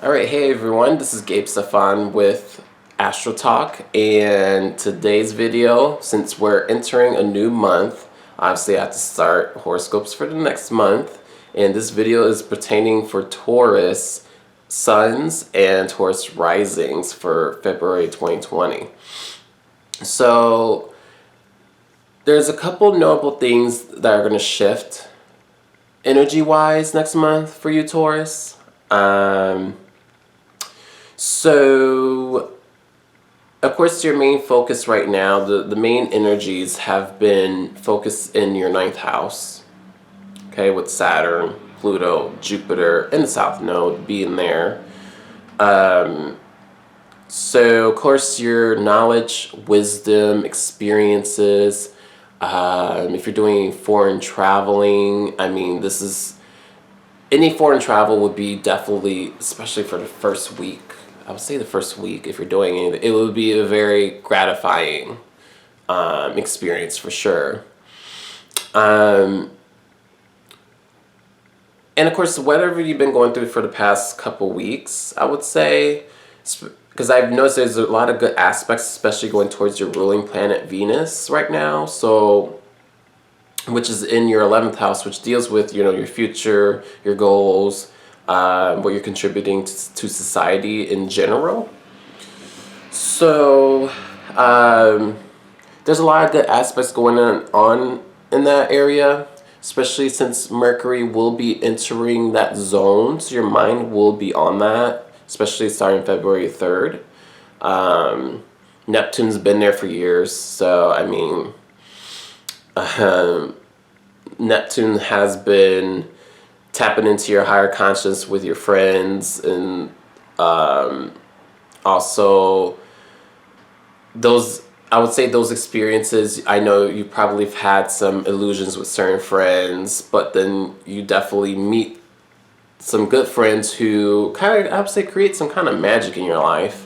Alright, hey everyone, this is Gabe Stefan with Astro Talk, and today's video, since we're entering a new month, obviously I have to start horoscopes for the next month, and this video is pertaining for Taurus Suns and Taurus Risings for February 2020. So, there's a couple notable things that are going to shift energy-wise next month for you, Taurus. So, of course, your main focus right now, the main energies have been focused in your ninth house, okay, with Saturn, Pluto, Jupiter, and the South Node being there. So, of course, your knowledge, wisdom, experiences, if you're doing foreign traveling, I mean, this is, any foreign travel would be definitely, especially for the first week, I would say the first week, if you're doing it, it would be a very gratifying experience for sure. And of course, whatever you've been going through for the past couple weeks, I would say, because I've noticed there's a lot of good aspects, especially going towards your ruling planet Venus right now. So, which is in your 11th house, which deals with, you know, your future, your goals, what you're contributing to society in general. So, there's a lot of good aspects going on in that area, especially since Mercury will be entering that zone, so your mind will be on that, especially starting February 3rd. Neptune's been there for years, so I mean, Neptune has been tapping into your higher conscience with your friends, and also those, I would say those experiences, I know you probably have had some illusions with certain friends, but then you definitely meet some good friends who kind of, I would say, create some kind of magic in your life,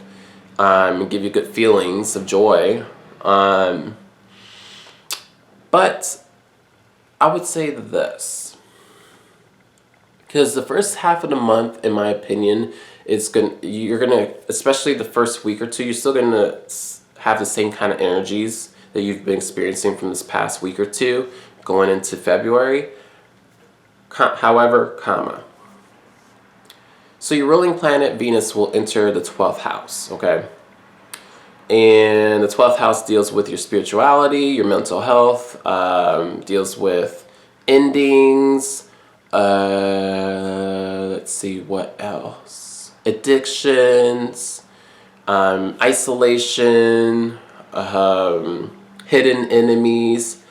and give you good feelings of joy. But I would say this, because the first half of the month, in my opinion, you're gonna, especially the first week or two, you're still gonna have the same kind of energies that you've been experiencing from this past week or two going into February. However, so your ruling planet Venus will enter the 12th house, okay? And the 12th house deals with your spirituality, your mental health, deals with endings, let's see, what else? Addictions, isolation, hidden enemies.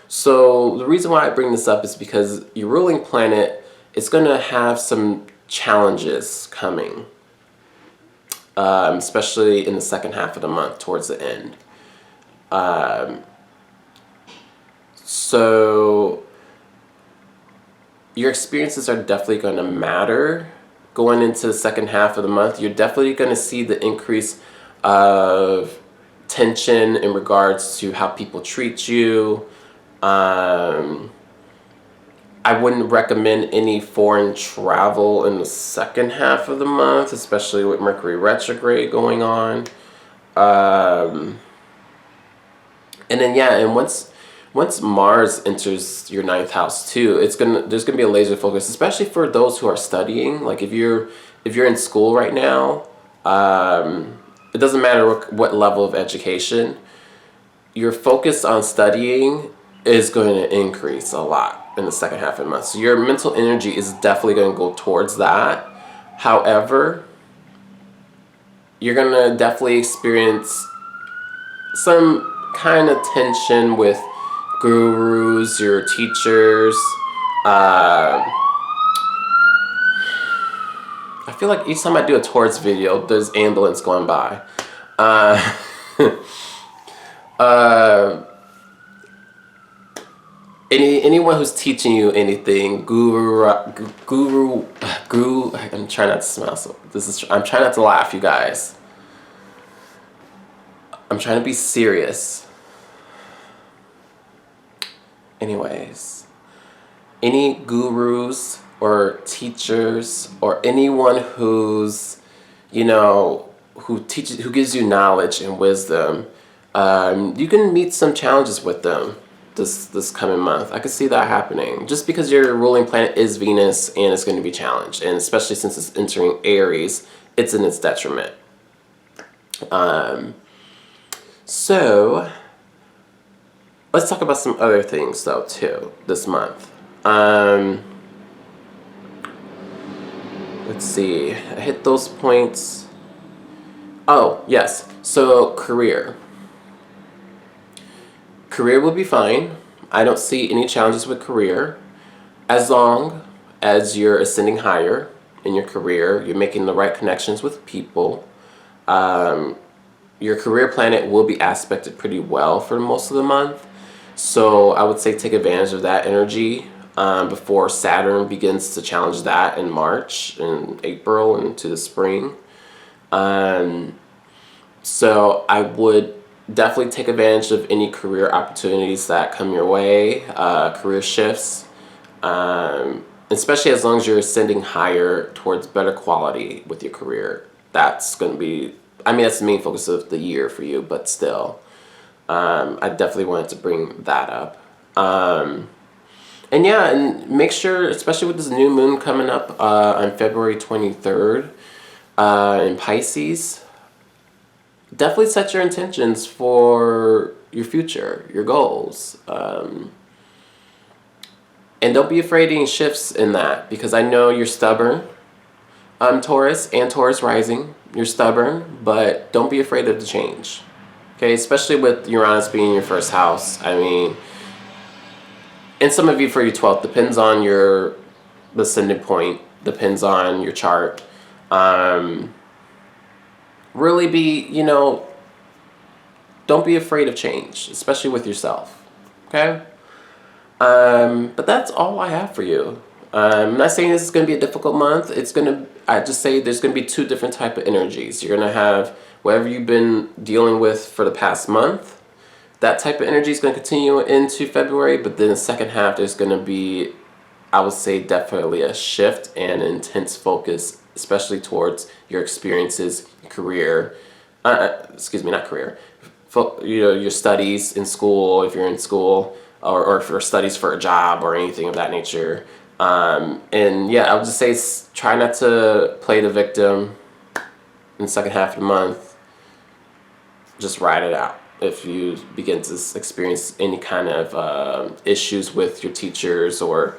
So the reason why I bring this up is because your ruling planet is going to have some challenges coming, especially in the second half of the month towards the end. So your experiences are definitely going to matter going into the second half of the month. You're definitely going to see the increase of tension in regards to how people treat you. I wouldn't recommend any foreign travel in the second half of the month, especially with Mercury retrograde going on. And then and once Mars enters your ninth house too, there's gonna be a laser focus, especially for those who are studying. Like if you're in school right now, it doesn't matter what level of education, your focus on studying is going to increase a lot in the second half of the month. So your mental energy is definitely going to go towards that. However, you're going to definitely experience some kind of tension with gurus, your teachers. I feel like each time I do a Taurus video, there's ambulance going by. Anyone who's teaching you anything, guru. I'm trying not to smile. I'm trying not to laugh, you guys. I'm trying to be serious. Anyways, any gurus, or teachers or anyone who's, you know, who teaches, who gives you knowledge and wisdom, you can meet some challenges with them this coming month. I could see that happening just because your ruling planet is Venus and it's going to be challenged, and especially since it's entering Aries, it's in its detriment. So let's talk about some other things though too this month. Let's see. I hit those points. Oh, yes. So career. Career will be fine. I don't see any challenges with career. As long as you're ascending higher in your career, you're making the right connections with people. Your career planet will be aspected pretty well for most of the month. So I would say take advantage of that energy before Saturn begins to challenge that in March and April and into the spring. So I would definitely take advantage of any career opportunities that come your way, career shifts, especially as long as you're ascending higher towards better quality with your career. That's going to be, I mean, that's the main focus of the year for you, but still, I definitely wanted to bring that up. And yeah, and make sure, especially with this new moon coming up on February 23rd in Pisces, definitely set your intentions for your future, your goals. And don't be afraid of any shifts in that, because I know you're stubborn. Taurus and Taurus Rising, you're stubborn, but don't be afraid of the change. Okay, especially with Uranus being in your first house. I mean, and some of you for your 12th, depends on your ascendant point, depends on your chart. Really be, you know, don't be afraid of change, especially with yourself. Okay? But that's all I have for you. I'm not saying this is going to be a difficult month. I just say there's going to be two different type of energies. You're going to have whatever you've been dealing with for the past month. That type of energy is going to continue into February, but then the second half there's going to be, I would say, definitely a shift and intense focus, especially towards your experiences, your career, not career, you know, your studies in school, if you're in school, or for studies for a job or anything of that nature. And yeah, I would just say try not to play the victim in the second half of the month. Just ride it out. If you begin to experience any kind of issues with your teachers or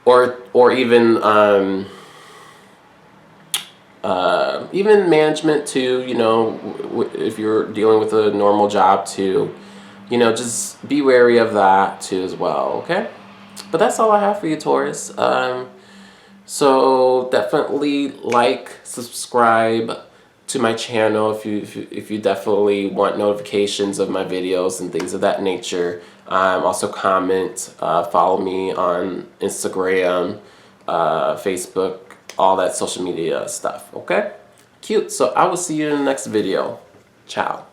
even even management too, you know, if you're dealing with a normal job too, you know, just be wary of that too as well. Okay, but that's all I have for you, Taurus. So definitely like, subscribe to my channel if you definitely want notifications of my videos and things of that nature. Also comment, follow me on Instagram, Facebook, all that social media stuff. Okay, cute. So I will see you in the next video. Ciao.